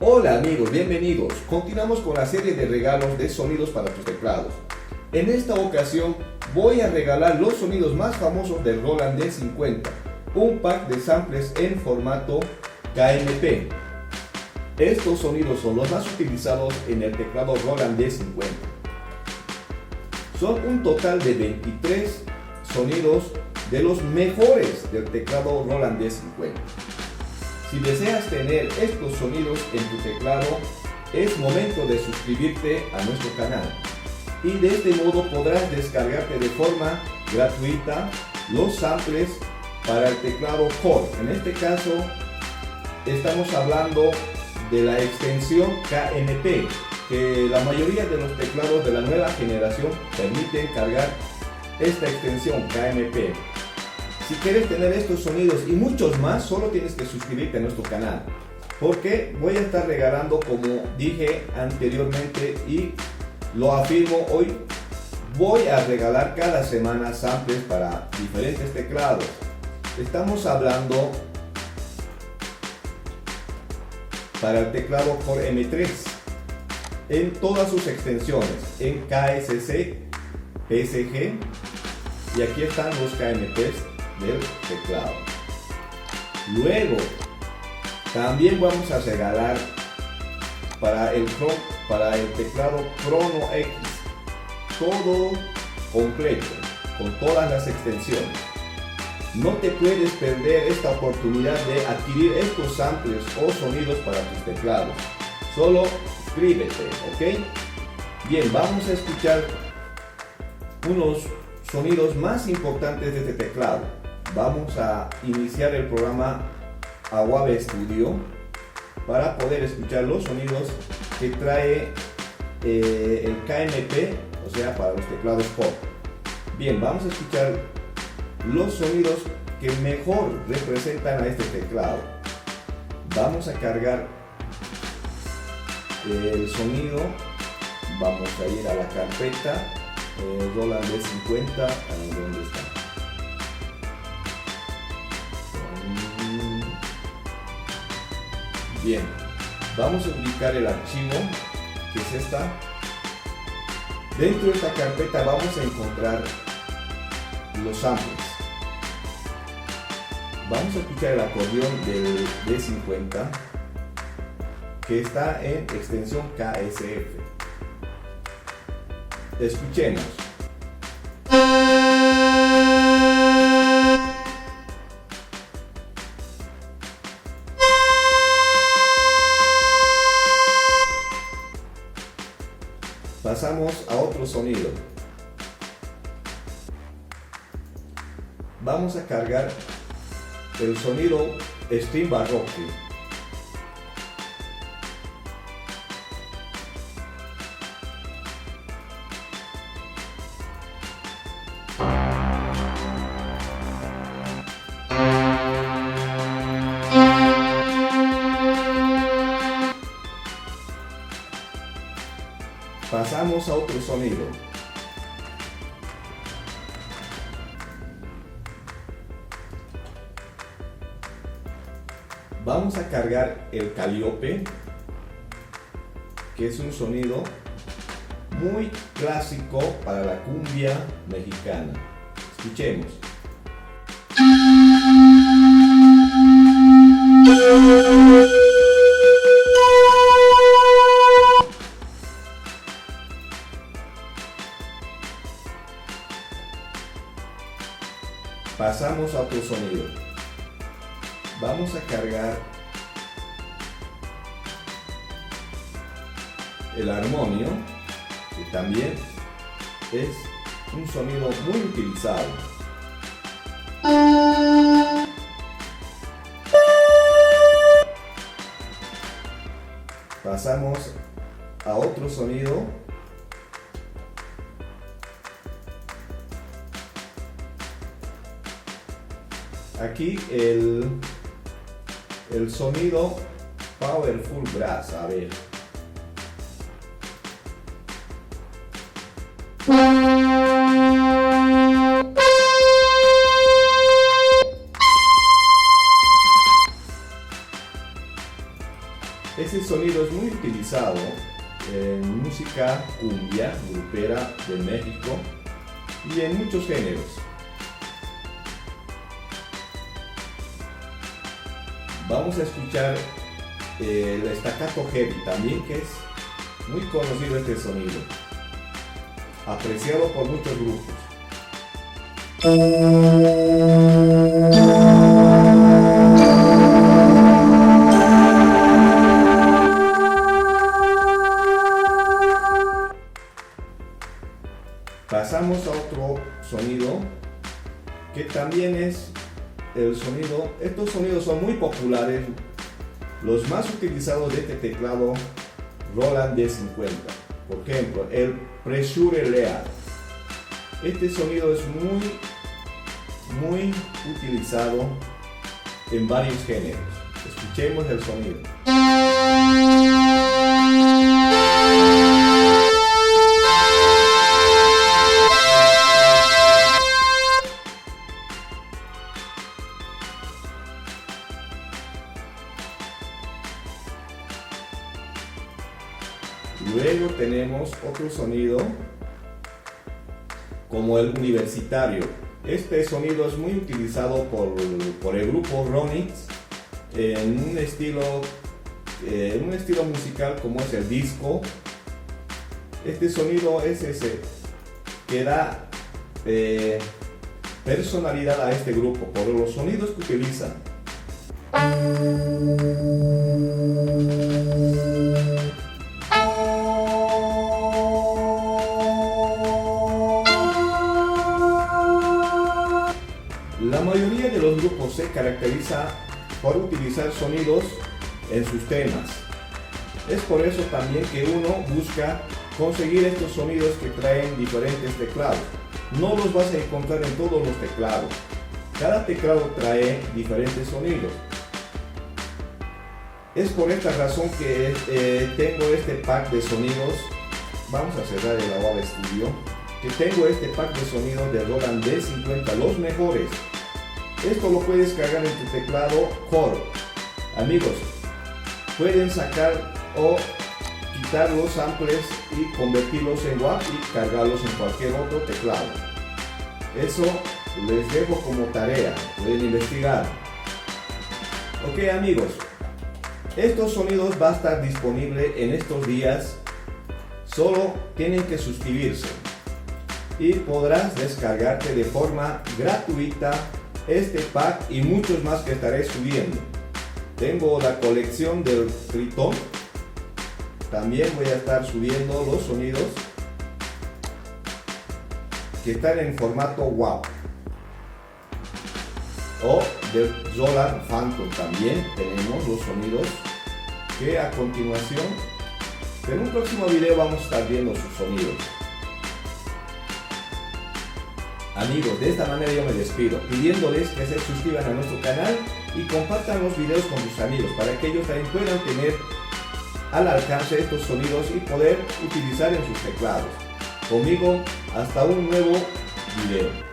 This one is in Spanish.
Hola amigos, bienvenidos. Continuamos con la serie de regalos de sonidos para tus teclados. En esta ocasión voy a regalar los sonidos más famosos del Roland D50, un pack de samples en formato KMP. Estos sonidos son los más utilizados en el teclado Roland D50. Son un total de 23 sonidos de los mejores del teclado Roland D50. Si deseas tener estos sonidos en tu teclado, es momento de suscribirte a nuestro canal. Y de este modo podrás descargarte de forma gratuita los samples para el teclado Core. En este caso, estamos hablando de la extensión KMP, que la mayoría de los teclados de la nueva generación permiten cargar esta extensión KMP. Si quieres tener estos sonidos y muchos más, solo tienes que suscribirte a nuestro canal, porque voy a estar regalando, como dije anteriormente y lo afirmo hoy, voy a regalar cada semana samples para diferentes teclados. Estamos hablando para el teclado Core M3 en todas sus extensiones, en KSC, PSG, y aquí están los KMPs del teclado. Luego también vamos a regalar para el teclado Chrono X, todo completo con todas las extensiones. No te puedes perder esta oportunidad de adquirir estos samples o sonidos para tus teclados. Solo suscríbete, ¿ok? Bien, vamos a escuchar unos sonidos más importantes de este teclado. Vamos a iniciar el programa Awabe Studio para poder escuchar los sonidos que trae el KMP, o sea, para los teclados Core. Bien, vamos a escuchar los sonidos que mejor representan a este teclado. Vamos a cargar el sonido. Vamos a ir a la carpeta Roland D50, ¿dónde está? Bien, vamos a ubicar el archivo, que es esta. Dentro de esta carpeta vamos a encontrar los samples. Vamos a escuchar el acordeón del D50, que está en extensión KSF. Escuchemos. Pasamos a otro sonido. Vamos a cargar el sonido String Baroque. Pasamos a otro sonido. Vamos a cargar el Calliope, que es un sonido muy clásico para la cumbia mexicana. Escuchemos. Pasamos a otro sonido. Vamos a cargar el armonio, que también es un sonido muy utilizado. Pasamos a otro sonido. Aquí el sonido Powerful Brass, a ver. Ese sonido es muy utilizado en música cumbia, grupera de México y en muchos géneros. Vamos a escuchar el staccato heavy también, que es muy conocido este sonido, apreciado por muchos grupos. Pasamos a otro sonido que también es el sonido. Estos sonidos son muy populares, los más utilizados de este teclado Roland D50. Por ejemplo, el Pressure Lead. Este sonido es muy utilizado en varios géneros. Escuchemos el sonido. Luego tenemos otro sonido como el universitario. Este sonido es muy utilizado por el grupo Ronix en un estilo musical como es el disco. Este sonido es ese que da personalidad a este grupo por los sonidos que utilizan. La mayoría de los grupos se caracteriza por utilizar sonidos en sus temas. Es por eso también que uno busca conseguir estos sonidos que traen diferentes teclados. No los vas a encontrar en todos los teclados. Cada teclado trae diferentes sonidos. Es por esta razón que tengo este pack de sonidos. Vamos a cerrar el Aurora Studio. Que tengo este pack de sonidos de Roland D50, los mejores. Esto lo puedes cargar en tu teclado Core. Amigos, pueden sacar o quitar los samples y convertirlos en WAV y cargarlos en cualquier otro teclado. Eso les dejo como tarea, pueden investigar. Ok amigos, estos sonidos van a estar disponibles en estos días. Solo tienen que suscribirse y podrás descargarte de forma gratuita este pack y muchos más que estaré subiendo. Tengo la colección del Tritón. También voy a estar subiendo los sonidos que están en formato WAV. O del Roland Phantom también tenemos los sonidos que a continuación en un próximo video vamos a estar viendo sus sonidos. Amigos, de esta manera yo me despido, pidiéndoles que se suscriban a nuestro canal y compartan los videos con sus amigos para que ellos también puedan tener al alcance estos sonidos y poder utilizar en sus teclados. Conmigo, hasta un nuevo video.